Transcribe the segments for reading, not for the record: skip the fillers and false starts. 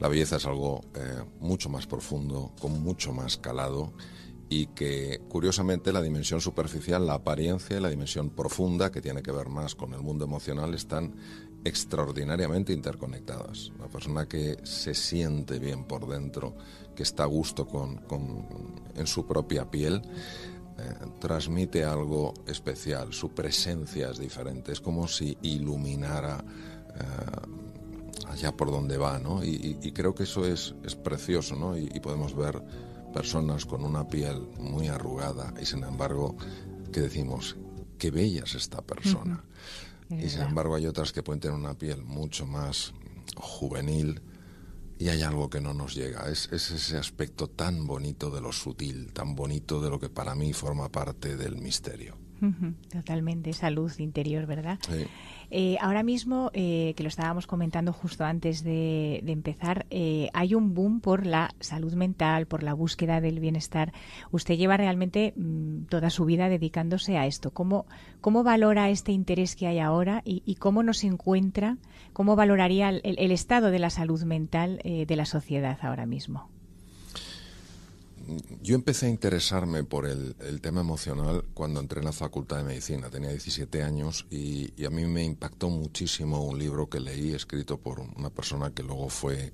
La belleza es algo mucho más profundo, con mucho más calado, y que, curiosamente, la dimensión superficial, la apariencia y la dimensión profunda, que tiene que ver más con el mundo emocional, están extraordinariamente interconectadas. La persona que se siente bien por dentro, que está a gusto en su propia piel, transmite algo especial. Su presencia es diferente, es como si iluminara allá por donde va, ¿no? Y creo que eso es precioso, ¿no? Y podemos ver personas con una piel muy arrugada y, sin embargo, que decimos, qué bella es esta persona. Y, sin embargo, hay otras que pueden tener una piel mucho más juvenil y hay algo que no nos llega. Es ese aspecto tan bonito de lo sutil, tan bonito de lo que para mí forma parte del misterio. Totalmente, esa luz interior, ¿verdad? Sí. Ahora mismo, que lo estábamos comentando justo antes de empezar, hay un boom por la salud mental, por la búsqueda del bienestar. Usted lleva realmente toda su vida dedicándose a esto. ¿Cómo valora este interés que hay ahora y cómo nos encuentra, cómo valoraría el estado de la salud mental de la sociedad ahora mismo? Yo empecé a interesarme por el tema emocional cuando entré en la Facultad de Medicina. Tenía 17 años y a mí me impactó muchísimo un libro que leí, escrito por una persona que luego fue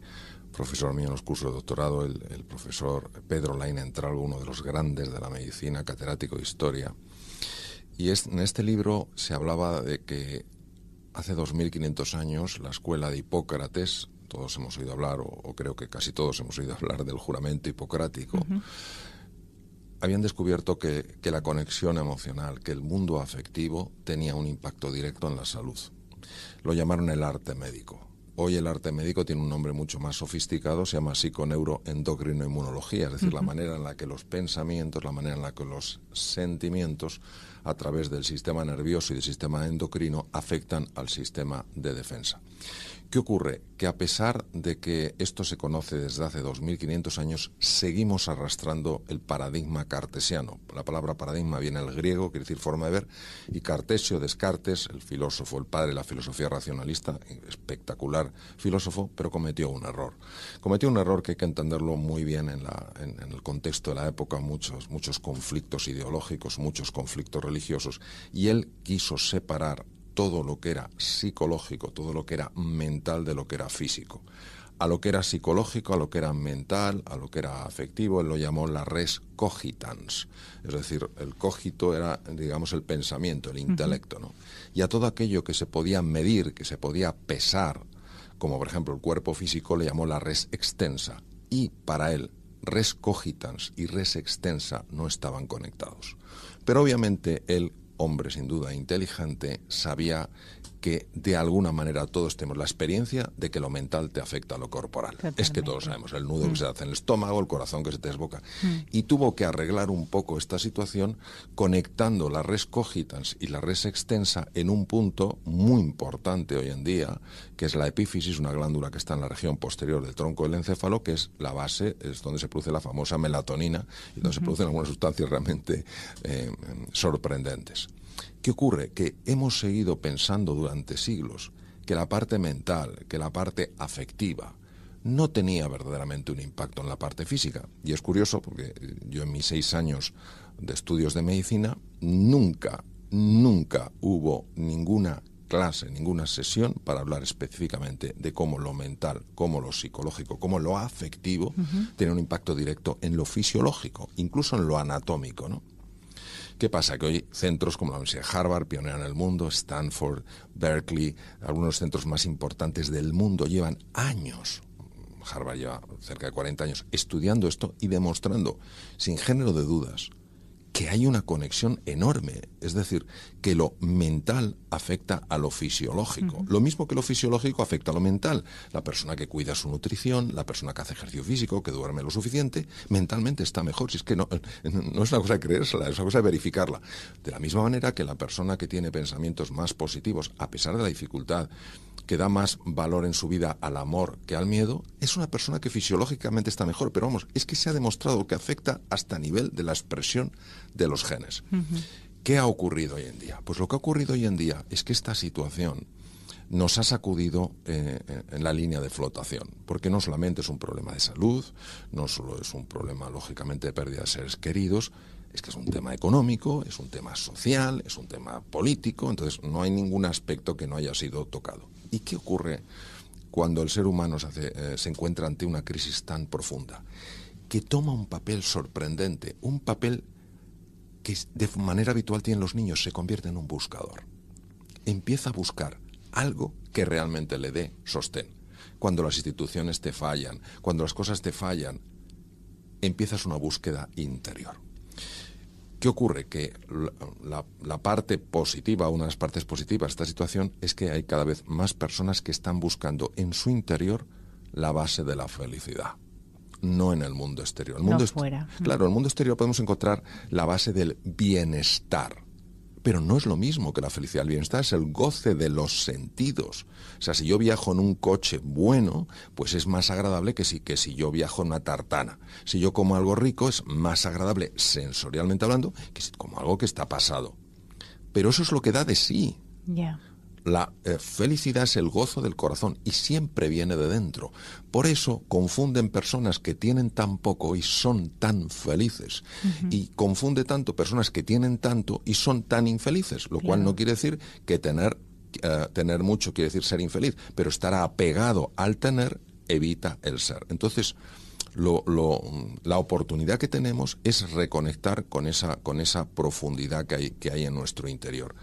profesor mío en los cursos de doctorado, el profesor Pedro Lainentral, uno de los grandes de la medicina, catedrático de historia. Y en este libro se hablaba de que hace 2500 años la escuela de Hipócrates, todos hemos oído hablar, o creo que casi todos hemos oído hablar del juramento hipocrático, habían descubierto que la conexión emocional, que el mundo afectivo tenía un impacto directo en la salud. Lo llamaron el arte médico. Hoy el arte médico tiene un nombre mucho más sofisticado, se llama psiconeuroendocrinoinmunología, es decir, la manera en la que los pensamientos, la manera en la que los sentimientos, a través del sistema nervioso y del sistema endocrino, afectan al sistema de defensa. ¿Qué ocurre? Que a pesar de que esto se conoce desde hace 2500 años, seguimos arrastrando el paradigma cartesiano. La palabra paradigma viene del griego, quiere decir forma de ver, y Cartesio, Descartes, el filósofo, el padre de la filosofía racionalista, espectacular filósofo, pero cometió un error. Cometió un error que hay que entenderlo muy bien en el contexto de la época, muchos conflictos ideológicos, muchos conflictos religiosos, y él quiso separar todo lo que era psicológico, todo lo que era mental de lo que era físico. A lo que era psicológico, a lo que era mental, a lo que era afectivo, él lo llamó la res cogitans. Es decir, el cogito era, digamos, el pensamiento, el intelecto, ¿no? Y a todo aquello que se podía medir, que se podía pesar, como por ejemplo el cuerpo físico, le llamó la res extensa. Y para él, res cogitans y res extensa no estaban conectados. Pero obviamente él, hombre sin duda inteligente, sabía que de alguna manera todos tenemos la experiencia de que lo mental te afecta a lo corporal. Totalmente. Es que todos sabemos el nudo que se hace en el estómago, el corazón que se te desboca. Y tuvo que arreglar un poco esta situación conectando la res cogitans y la res extensa en un punto muy importante hoy en día, que es la epífisis, una glándula que está en la región posterior del tronco del encéfalo, que es la base, es donde se produce la famosa melatonina y donde se producen algunas sustancias realmente sorprendentes. ¿Qué ocurre? Que hemos seguido pensando durante siglos que la parte mental, que la parte afectiva, no tenía verdaderamente un impacto en la parte física. Y es curioso porque yo en mis 6 años de estudios de medicina nunca hubo ninguna clase, ninguna sesión para hablar específicamente de cómo lo mental, cómo lo psicológico, cómo lo afectivo tiene un impacto directo en lo fisiológico, incluso en lo anatómico, ¿no? ¿Qué pasa? Que hoy centros como la Universidad de Harvard, pionera en el mundo, Stanford, Berkeley, algunos centros más importantes del mundo llevan años, Harvard lleva cerca de 40 años, estudiando esto y demostrando, sin género de dudas, que hay una conexión enorme. Es decir, que lo mental afecta a lo fisiológico. Lo mismo que lo fisiológico afecta a lo mental. La persona que cuida su nutrición, la persona que hace ejercicio físico, que duerme lo suficiente, mentalmente está mejor. Si es que no es una cosa de creérsela, es una cosa de verificarla. De la misma manera que la persona que tiene pensamientos más positivos, a pesar de la dificultad, que da más valor en su vida al amor que al miedo, es una persona que fisiológicamente está mejor. Pero vamos, es que se ha demostrado que afecta hasta a nivel de la expresión de los genes. ¿Qué ha ocurrido hoy en día? Pues lo que ha ocurrido hoy en día es que esta situación nos ha sacudido en la línea de flotación, porque no solamente es un problema de salud, no solo es un problema, lógicamente, de pérdida de seres queridos, es que es un tema económico, es un tema social, es un tema político, entonces no hay ningún aspecto que no haya sido tocado. ¿Y qué ocurre cuando el ser humano se encuentra ante una crisis tan profunda? Que toma un papel sorprendente, un papel que de manera habitual tienen los niños, se convierte en un buscador. Empieza a buscar algo que realmente le dé sostén. Cuando las instituciones te fallan, cuando las cosas te fallan, empiezas una búsqueda interior. ¿Qué ocurre? Que la parte positiva, una de las partes positivas de esta situación es que hay cada vez más personas que están buscando en su interior la base de la felicidad, no en el mundo exterior. El mundo fuera. Claro, en el mundo exterior podemos encontrar la base del bienestar, pero no es lo mismo que la felicidad. El bienestar es el goce de los sentidos. O sea, si yo viajo en un coche bueno, pues es más agradable que si yo viajo en una tartana. Si yo como algo rico, es más agradable, sensorialmente hablando, que si como algo que está pasado. Pero eso es lo que da de sí. Ya. La felicidad es el gozo del corazón y siempre viene de dentro. Por eso confunden personas que tienen tan poco y son tan felices. Y confunde tanto personas que tienen tanto y son tan infelices, lo cual no quiere decir que tener mucho quiere decir ser infeliz, pero estar apegado al tener evita el ser. Entonces, la oportunidad que tenemos es reconectar con esa profundidad que hay en nuestro interior,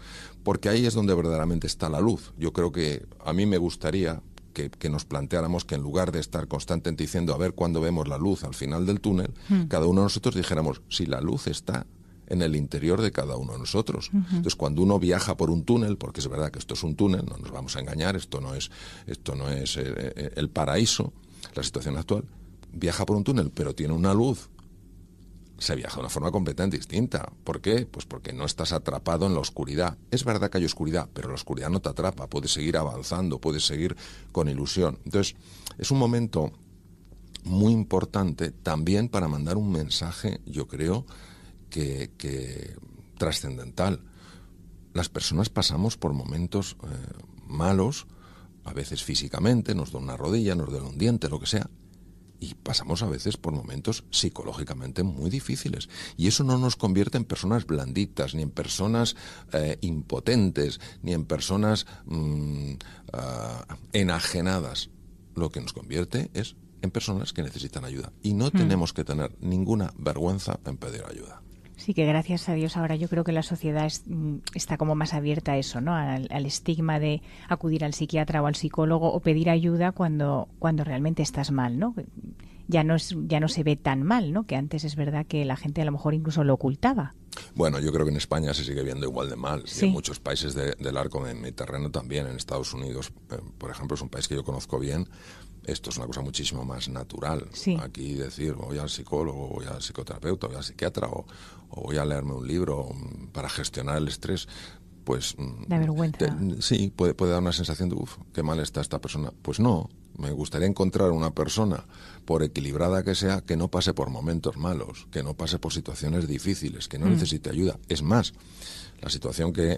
porque ahí es donde verdaderamente está la luz. Yo creo que a mí me gustaría que nos planteáramos que en lugar de estar constantemente diciendo a ver cuándo vemos la luz al final del túnel, cada uno de nosotros dijéramos si la luz está en el interior de cada uno de nosotros. Entonces, cuando uno viaja por un túnel, porque es verdad que esto es un túnel, no nos vamos a engañar, esto no es el paraíso, la situación actual, viaja por un túnel, pero tiene una luz, se viaja de una forma completamente distinta. ¿Por qué? Pues porque no estás atrapado en la oscuridad. Es verdad que hay oscuridad, pero la oscuridad no te atrapa, puedes seguir avanzando, puedes seguir con ilusión. Entonces, es un momento muy importante también para mandar un mensaje, yo creo, que trascendental. Las personas pasamos por momentos malos, a veces físicamente, nos da una rodilla, nos duele un diente, lo que sea, y pasamos a veces por momentos psicológicamente muy difíciles. Y eso no nos convierte en personas blanditas, ni en personas impotentes, ni en personas enajenadas. Lo que nos convierte es en personas que necesitan ayuda. Y no tenemos que tener ninguna vergüenza en pedir ayuda. Sí, que gracias a Dios ahora yo creo que la sociedad está como más abierta a eso, ¿no? Al estigma de acudir al psiquiatra o al psicólogo o pedir ayuda cuando realmente estás mal, ¿no? Ya no se ve tan mal, ¿no? Que antes es verdad que la gente a lo mejor incluso lo ocultaba. Bueno, yo creo que en España se sigue viendo igual de mal. Sí. Y en muchos países del arco mediterráneo también. En Estados Unidos, por ejemplo, es un país que yo conozco bien. Esto es una cosa muchísimo más natural. Sí. Aquí decir voy al psicólogo, voy al psicoterapeuta, voy al psiquiatra o voy a leerme un libro para gestionar el estrés, pues... Da vergüenza. Sí, puede dar una sensación de, qué mal está esta persona. Pues no, me gustaría encontrar una persona, por equilibrada que sea, que no pase por momentos malos, que no pase por situaciones difíciles, que no necesite ayuda. Es más, la situación que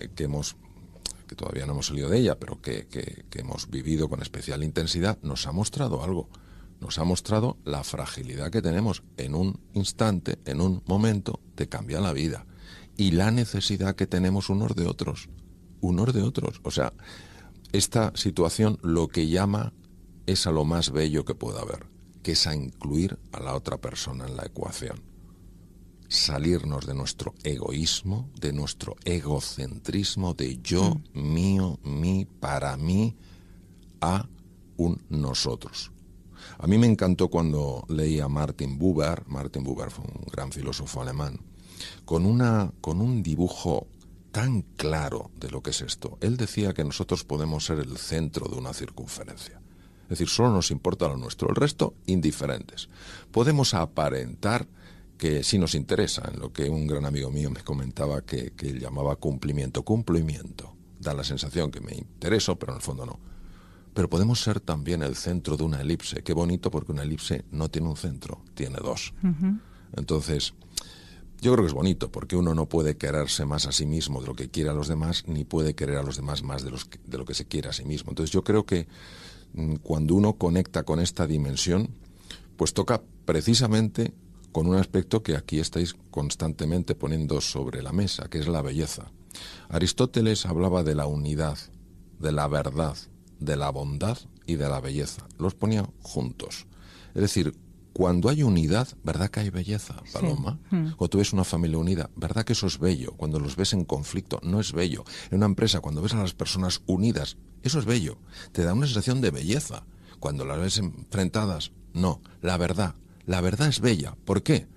todavía no hemos salido de ella, pero que hemos vivido con especial intensidad, nos ha mostrado algo. Nos ha mostrado la fragilidad que tenemos en un instante, en un momento, te cambia la vida. Y la necesidad que tenemos unos de otros. O sea, esta situación lo que llama es a lo más bello que pueda haber, que es a incluir a la otra persona en la ecuación. Salirnos de nuestro egoísmo, de nuestro egocentrismo, de yo, mío, mí, para mí, a un nosotros. A mí me encantó cuando leí a Martin Buber. Martin Buber fue un gran filósofo alemán, con un dibujo tan claro de lo que es esto. Él decía que nosotros podemos ser el centro de una circunferencia. Es decir, solo nos importa lo nuestro, el resto indiferentes. Podemos aparentar que sí nos interesa, en lo que un gran amigo mío me comentaba que él llamaba cumplimiento. Da la sensación que me intereso, pero en el fondo no. Pero podemos ser también el centro de una elipse. Qué bonito, porque una elipse no tiene un centro, tiene dos. Entonces, Yo creo que es bonito, porque uno no puede quererse más a sí mismo de lo que quiere a los demás, ni puede querer a los demás más de lo que se quiere a sí mismo. Entonces yo creo que cuando uno conecta con esta dimensión, pues toca precisamente con un aspecto que aquí estáis constantemente poniendo sobre la mesa, que es la belleza. Aristóteles hablaba de la unidad, de la verdad, de la bondad y de la belleza. Los ponía juntos. Es decir, cuando hay unidad, ¿verdad que hay belleza, Paloma? Sí. Cuando tú ves una familia unida, ¿verdad que eso es bello? Cuando los ves en conflicto, no es bello. En una empresa, cuando ves a las personas unidas, eso es bello. Te da una sensación de belleza. Cuando las ves enfrentadas, no. La verdad es bella. ¿Por qué?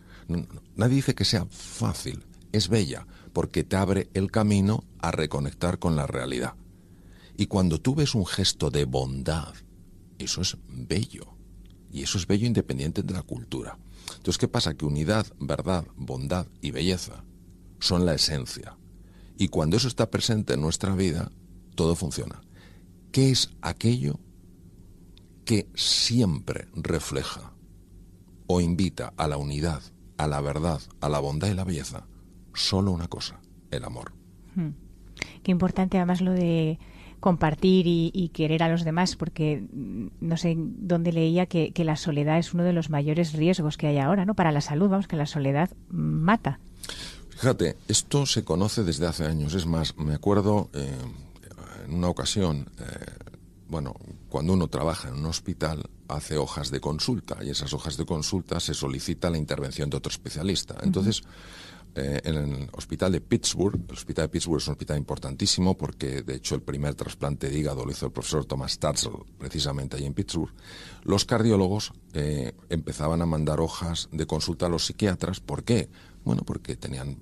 Nadie dice que sea fácil. Es bella, porque te abre el camino a reconectar con la realidad. Y cuando tú ves un gesto de bondad, eso es bello. Y eso es bello independiente de la cultura. Entonces, ¿qué pasa? Que unidad, verdad, bondad y belleza son la esencia. Y cuando eso está presente en nuestra vida, todo funciona. ¿Qué es aquello que siempre refleja o invita a la unidad, a la verdad, a la bondad y la belleza? Solo una cosa, el amor. Qué importante además lo de compartir y querer a los demás, porque no sé dónde leía que la soledad es uno de los mayores riesgos que hay ahora, ¿no? Para la salud, vamos, que la soledad mata. Fíjate, esto se conoce desde hace años. Es más, me acuerdo en una ocasión, cuando uno trabaja en un hospital, hace hojas de consulta, y esas hojas de consulta se solicita la intervención de otro especialista. Entonces, en el hospital de Pittsburgh, el hospital de Pittsburgh es un hospital importantísimo porque, de hecho, el primer trasplante de hígado lo hizo el profesor Thomas Starzl, precisamente allí en Pittsburgh. Los cardiólogos empezaban a mandar hojas de consulta a los psiquiatras. ¿Por qué? Bueno, porque tenían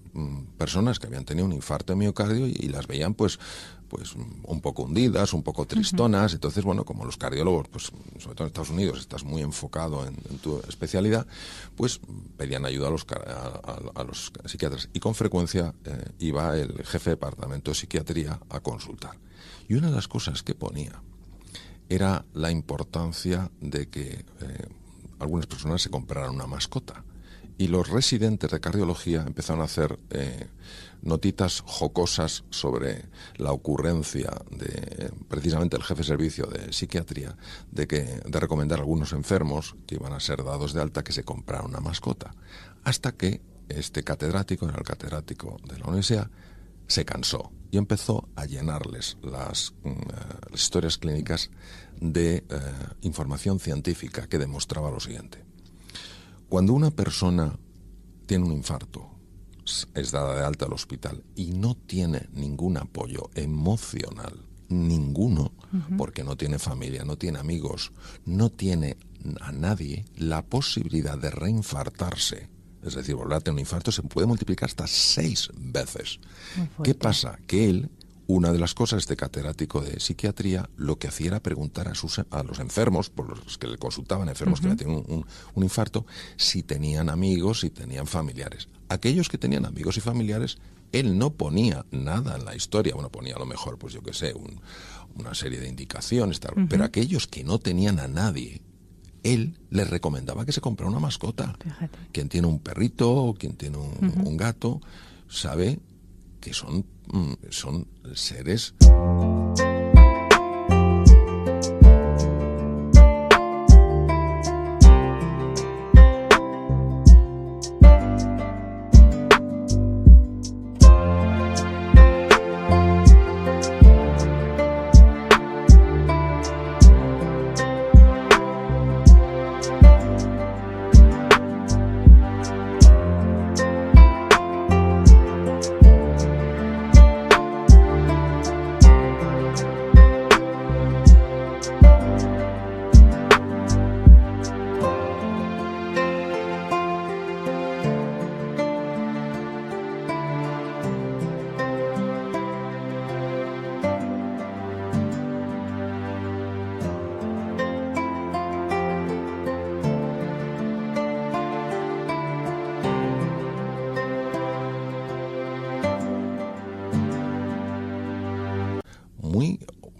personas que habían tenido un infarto de miocardio y las veían pues un poco hundidas, un poco tristonas. Entonces, bueno, como los cardiólogos, pues sobre todo en Estados Unidos, estás muy enfocado en tu especialidad, pues pedían ayuda a los psiquiatras. Y con frecuencia iba el jefe de departamento de psiquiatría a consultar. Y una de las cosas que ponía era la importancia de que algunas personas se compraran una mascota. Y los residentes de cardiología empezaron a hacer notitas jocosas sobre la ocurrencia de precisamente el jefe de servicio de psiquiatría de recomendar a algunos enfermos que iban a ser dados de alta que se compraran una mascota. Hasta que este catedrático, era el catedrático de la universidad, se cansó y empezó a llenarles las historias clínicas de información científica que demostraba lo siguiente. Cuando una persona tiene un infarto, es dada de alta al hospital y no tiene ningún apoyo emocional, ninguno, porque no tiene familia, no tiene amigos, no tiene a nadie, la posibilidad de reinfartarse, es decir, volver a tener un infarto, se puede multiplicar hasta 6 veces. ¿Qué pasa? Que él, una de las cosas, este catedrático de psiquiatría, lo que hacía era preguntar a los enfermos, por los que le consultaban, enfermos que habían tenido un infarto, si tenían amigos, si tenían familiares. Aquellos que tenían amigos y familiares, él no ponía nada en la historia. Bueno, ponía a lo mejor, pues yo qué sé, una serie de indicaciones, tal. Pero aquellos que no tenían a nadie, él les recomendaba que se comprara una mascota. Fíjate. Quien tiene un perrito o quien tiene un gato sabe que son seres...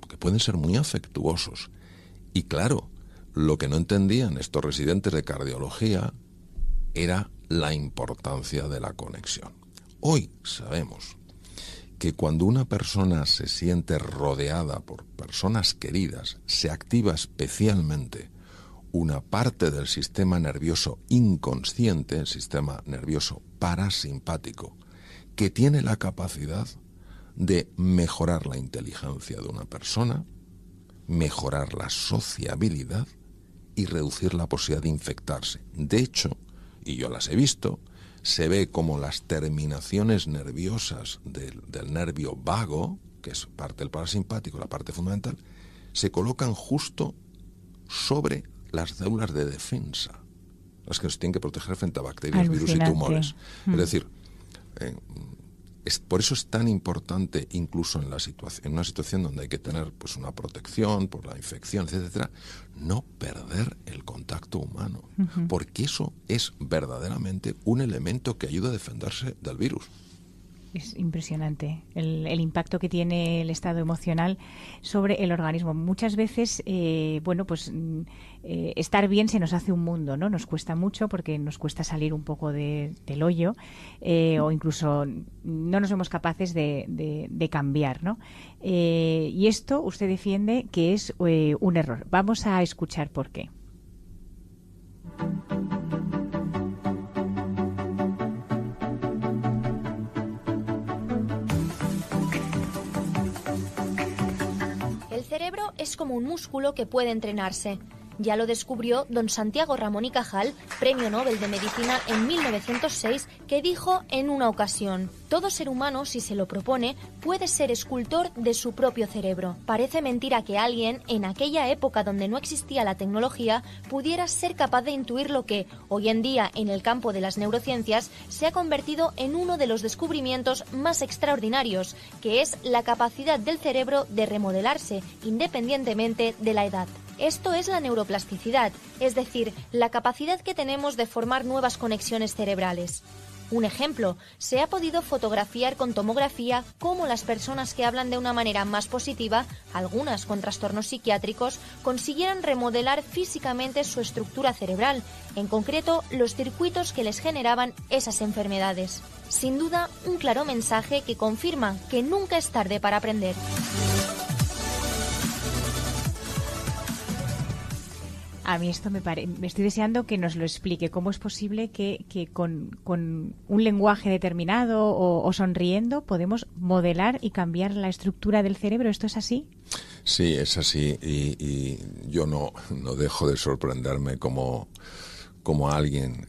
que pueden ser muy afectuosos. Y claro, lo que no entendían estos residentes de cardiología era la importancia de la conexión. Hoy sabemos que cuando una persona se siente rodeada por personas queridas, se activa especialmente una parte del sistema nervioso inconsciente, el sistema nervioso parasimpático, que tiene la capacidad de mejorar la inteligencia de una persona, mejorar la sociabilidad y reducir la posibilidad de infectarse. De hecho, y yo las he visto, se ve como las terminaciones nerviosas del nervio vago, que es parte del parasimpático, la parte fundamental, se colocan justo sobre las células de defensa, las que nos tienen que proteger frente a bacterias, virus y tumores. Es decir, por eso es tan importante, incluso en una situación donde hay que tener pues una protección por la infección, etcétera, no perder el contacto humano, porque eso es verdaderamente un elemento que ayuda a defenderse del virus. Es impresionante el impacto que tiene el estado emocional sobre el organismo. Muchas veces, estar bien se nos hace un mundo, ¿no? Nos cuesta mucho porque nos cuesta salir un poco del hoyo o incluso no nos somos capaces de cambiar, ¿no? Y esto usted defiende que es un error. Vamos a escuchar por qué. El cerebro es como un músculo que puede entrenarse. Ya lo descubrió don Santiago Ramón y Cajal, Premio Nobel de Medicina en 1906, que dijo en una ocasión: todo ser humano, si se lo propone, puede ser escultor de su propio cerebro. Parece mentira que alguien, en aquella época donde no existía la tecnología, pudiera ser capaz de intuir lo que, hoy en día, en el campo de las neurociencias, se ha convertido en uno de los descubrimientos más extraordinarios, que es la capacidad del cerebro de remodelarse independientemente de la edad. Esto es la neuroplasticidad, es decir, la capacidad que tenemos de formar nuevas conexiones cerebrales. Un ejemplo, se ha podido fotografiar con tomografía cómo las personas que hablan de una manera más positiva, algunas con trastornos psiquiátricos, consiguieran remodelar físicamente su estructura cerebral, en concreto los circuitos que les generaban esas enfermedades. Sin duda, un claro mensaje que confirma que nunca es tarde para aprender. A mí esto me estoy deseando que nos lo explique. ¿Cómo es posible que con un lenguaje determinado o sonriendo podemos modelar y cambiar la estructura del cerebro? ¿Esto es así? Sí, es así. Y yo no dejo de sorprenderme como alguien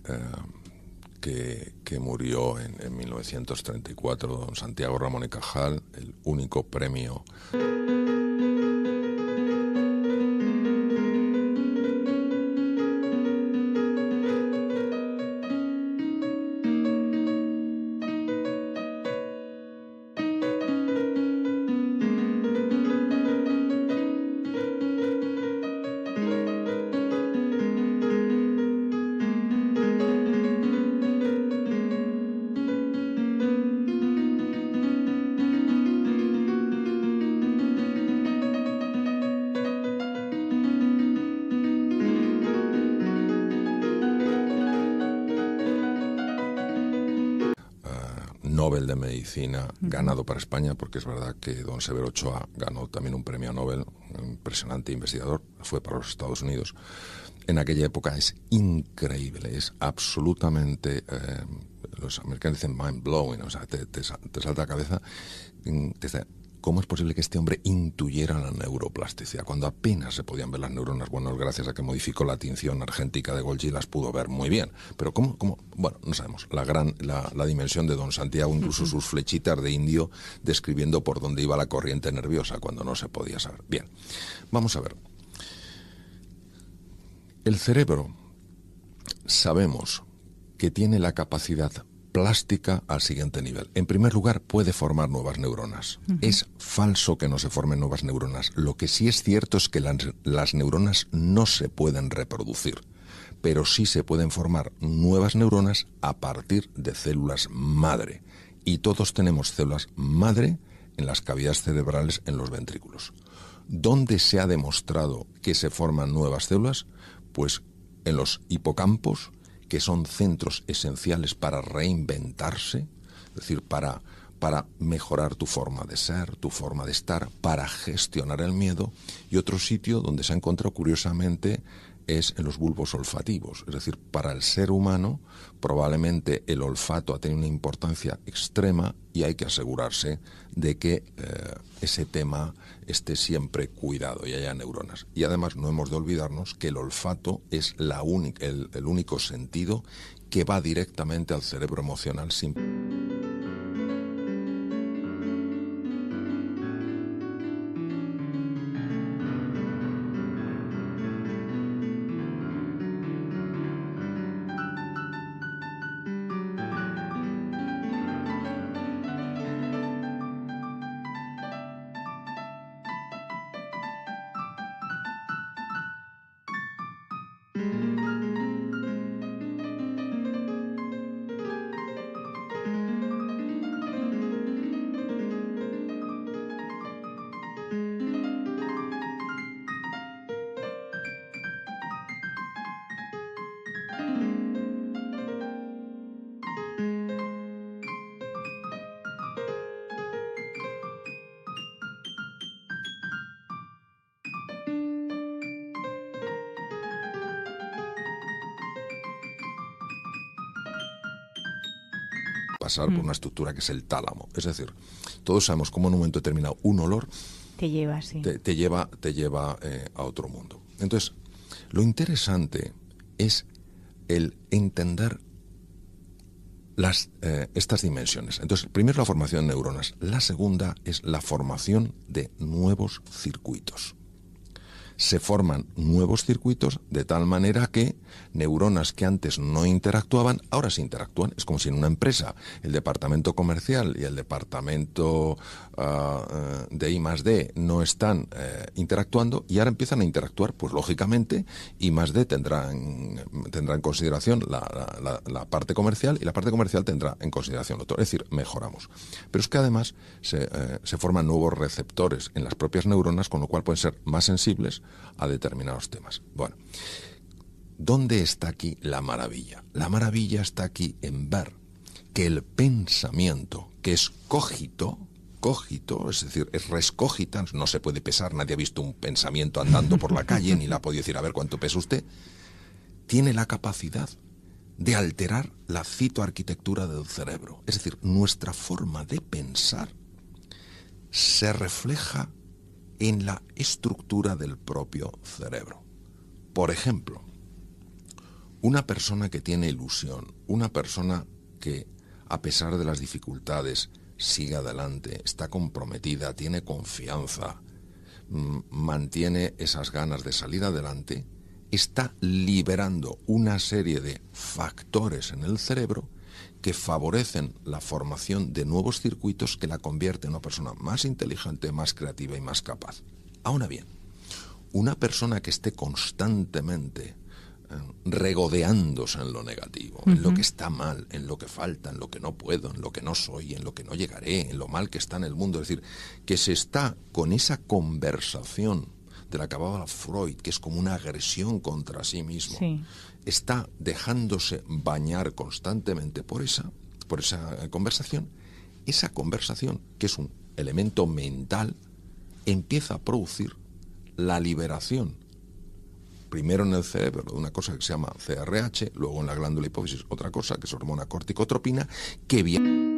que murió en 1934, don Santiago Ramón y Cajal, el único premio Nobel de Medicina, ganado para España, porque es verdad que don Severo Ochoa ganó también un premio Nobel, un impresionante investigador, fue para los Estados Unidos. En aquella época es increíble, es absolutamente, los americanos dicen mind-blowing, o sea, te salta la cabeza, ¿cómo es posible que este hombre intuyera la neuroplasticidad? Cuando apenas se podían ver las neuronas, bueno, gracias a que modificó la tinción argéntica de Golgi las pudo ver muy bien. Pero ¿cómo? Bueno, no sabemos. La dimensión de don Santiago, incluso sus flechitas de indio describiendo por dónde iba la corriente nerviosa cuando no se podía saber. Bien, vamos a ver. El cerebro, sabemos que tiene la capacidad plástica al siguiente nivel. En primer lugar, puede formar nuevas neuronas. Es falso que no se formen nuevas neuronas. Lo que sí es cierto es que las neuronas no se pueden reproducir, pero sí se pueden formar nuevas neuronas a partir de células madre. Y todos tenemos células madre en las cavidades cerebrales, en los ventrículos. ¿Dónde se ha demostrado que se forman nuevas células? Pues en los hipocampos, que son centros esenciales para reinventarse, es decir, para mejorar tu forma de ser, tu forma de estar, para gestionar el miedo. Y otro sitio donde se ha encontrado curiosamente es en los bulbos olfativos. Es decir, para el ser humano probablemente el olfato ha tenido una importancia extrema y hay que asegurarse de que ese tema esté siempre cuidado y haya neuronas. Y además no hemos de olvidarnos que el olfato es el único sentido que va directamente al cerebro emocional sin... pasar por una estructura que es el tálamo. Es decir, todos sabemos cómo en un momento determinado un olor te lleva, sí. te lleva a otro mundo. Entonces, lo interesante es el entender estas dimensiones. Entonces, primero la formación de neuronas. La segunda es la formación de nuevos circuitos. Se forman nuevos circuitos de tal manera que neuronas que antes no interactuaban, ahora sí interactúan. Es como si en una empresa el departamento comercial y el departamento de I+D no están interactuando y ahora empiezan a interactuar, pues lógicamente I+D tendrá en consideración la parte comercial y la parte comercial tendrá en consideración lo otro. Es decir, mejoramos. Pero es que además se forman nuevos receptores en las propias neuronas, con lo cual pueden ser más sensibles a determinados temas. Bueno, ¿dónde está aquí la maravilla? La maravilla está aquí en ver que el pensamiento, que es cogito, es decir, es res cogitans, no se puede pesar, nadie ha visto un pensamiento andando por la calle, ni le ha podido decir, a ver cuánto pesa usted, tiene la capacidad de alterar la citoarquitectura del cerebro. Es decir, nuestra forma de pensar se refleja en la estructura del propio cerebro. Por ejemplo, una persona que tiene ilusión, una persona que, a pesar de las dificultades, sigue adelante, está comprometida, tiene confianza, mantiene esas ganas de salir adelante, está liberando una serie de factores en el cerebro que favorecen la formación de nuevos circuitos que la convierten en una persona más inteligente, más creativa y más capaz. Ahora bien, una persona que esté constantemente regodeándose en lo negativo, en lo que está mal, en lo que falta, en lo que no puedo, en lo que no soy, en lo que no llegaré, en lo mal que está en el mundo, es decir, que se está con esa conversación de la que hablaba Freud, que es como una agresión contra sí mismo, sí, está dejándose bañar constantemente por esa conversación. Esa conversación, que es un elemento mental, empieza a producir la liberación, primero en el cerebro, de una cosa que se llama CRH, luego en la glándula hipófisis otra cosa, que es hormona corticotropina, que viene...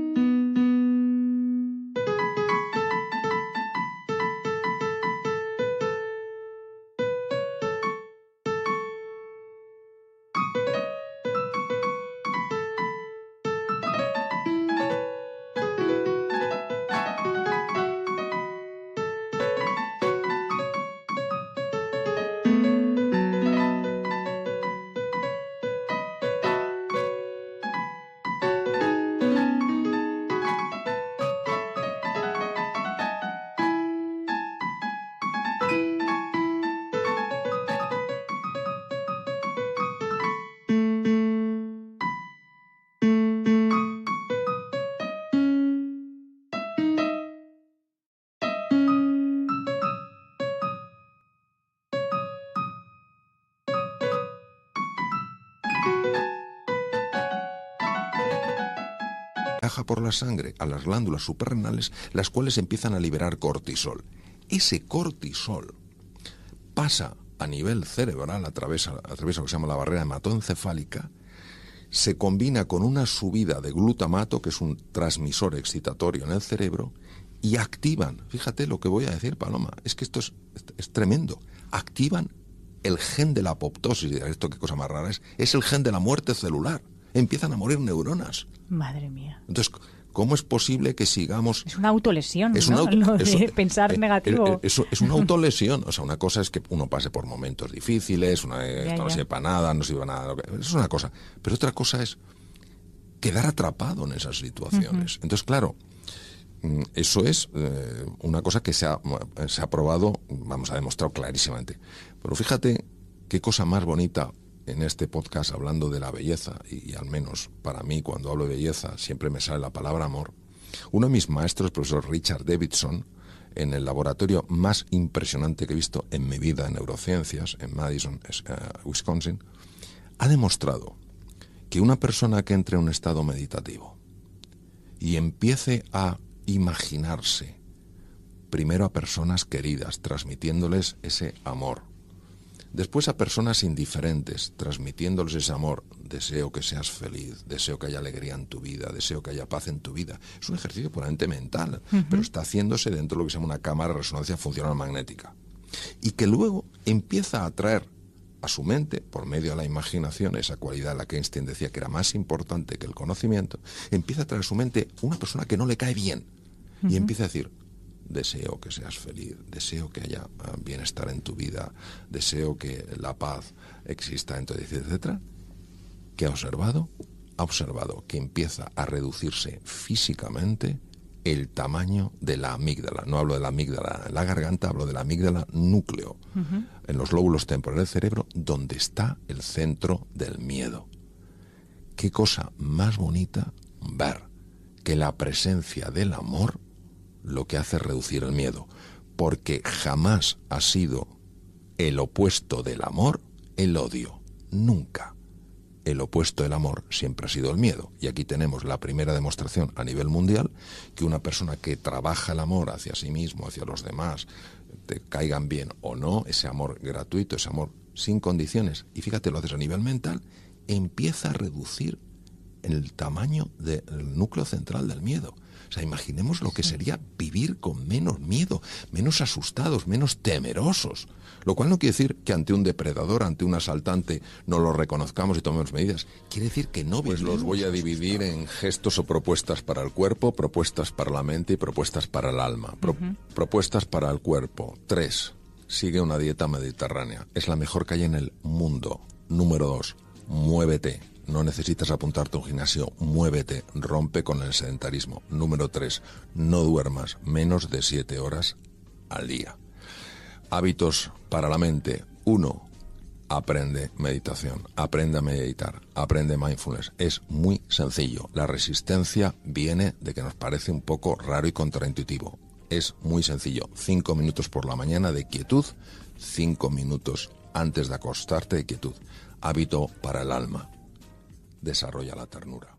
viaja por la sangre a las glándulas suprarrenales, las cuales empiezan a liberar cortisol. Ese cortisol pasa a nivel cerebral, atraviesa lo que se llama la barrera hematoencefálica, se combina con una subida de glutamato, que es un transmisor excitatorio en el cerebro, y activan, fíjate lo que voy a decir, Paloma, es que esto es tremendo, activan el gen de la apoptosis. Esto qué cosa más rara es el gen de la muerte celular. Empiezan a morir neuronas. Madre mía. Entonces, ¿cómo es posible que sigamos? Es una autolesión, es ¿no? Pensar negativo. Es una autolesión. O sea, una cosa es que uno pase por momentos difíciles, esto no sirve para nada, no sirve para nada. Eso es una cosa. Pero otra cosa es quedar atrapado en esas situaciones. Entonces, claro, eso es una cosa que se ha probado, vamos, ha demostrado clarísimamente. Pero fíjate qué cosa más bonita en este podcast, hablando de la belleza, y al menos para mí, cuando hablo de belleza, siempre me sale la palabra amor. Uno de mis maestros, el profesor Richard Davidson, en el laboratorio más impresionante que he visto en mi vida en neurociencias, en Madison, Wisconsin, ha demostrado que una persona que entre en un estado meditativo y empiece a imaginarse primero a personas queridas, transmitiéndoles ese amor, después a personas indiferentes, transmitiéndoles ese amor, deseo que seas feliz, deseo que haya alegría en tu vida, deseo que haya paz en tu vida. Es un ejercicio puramente mental, pero está haciéndose dentro de lo que se llama una cámara de resonancia funcional magnética. Y que luego empieza a atraer a su mente, por medio de la imaginación, esa cualidad en la que Einstein decía que era más importante que el conocimiento, empieza a atraer a su mente una persona que no le cae bien. Y empieza a decir: deseo que seas feliz, deseo que haya bienestar en tu vida, deseo que la paz exista en tu vida, etcétera. ¿Qué ha observado? Ha observado que empieza a reducirse físicamente el tamaño de la amígdala. No hablo de la amígdala en la garganta, hablo de la amígdala núcleo, en los lóbulos temporales del cerebro, donde está el centro del miedo. Qué cosa más bonita ver que la presencia del amor lo que hace es reducir el miedo, porque jamás ha sido el opuesto del amor el odio, nunca. El opuesto del amor siempre ha sido el miedo. Y aquí tenemos la primera demostración a nivel mundial que una persona que trabaja el amor hacia sí mismo, hacia los demás, te caigan bien o no, ese amor gratuito, ese amor sin condiciones, y fíjate, lo haces a nivel mental, empieza a reducir el tamaño del núcleo central del miedo. O sea, imaginemos lo que sería vivir con menos miedo, menos asustados, menos temerosos. Lo cual no quiere decir que ante un depredador, ante un asaltante, no lo reconozcamos y tomemos medidas. Quiere decir que no vivimos. Pues los voy a dividir en gestos o propuestas para el cuerpo, propuestas para la mente y propuestas para el alma. Propuestas para el cuerpo. 3. Sigue una dieta mediterránea. Es la mejor que hay en el mundo. Número 2. Muévete. No necesitas apuntarte a un gimnasio, muévete, rompe con el sedentarismo. Número 3, no duermas menos de 7 horas al día. Hábitos para la mente. 1, aprende meditación, aprende a meditar, aprende mindfulness. Es muy sencillo. La resistencia viene de que nos parece un poco raro y contraintuitivo. Es muy sencillo. 5 minutos por la mañana de quietud, 5 minutos antes de acostarte de quietud. Hábito para el alma. Desarrolla la ternura.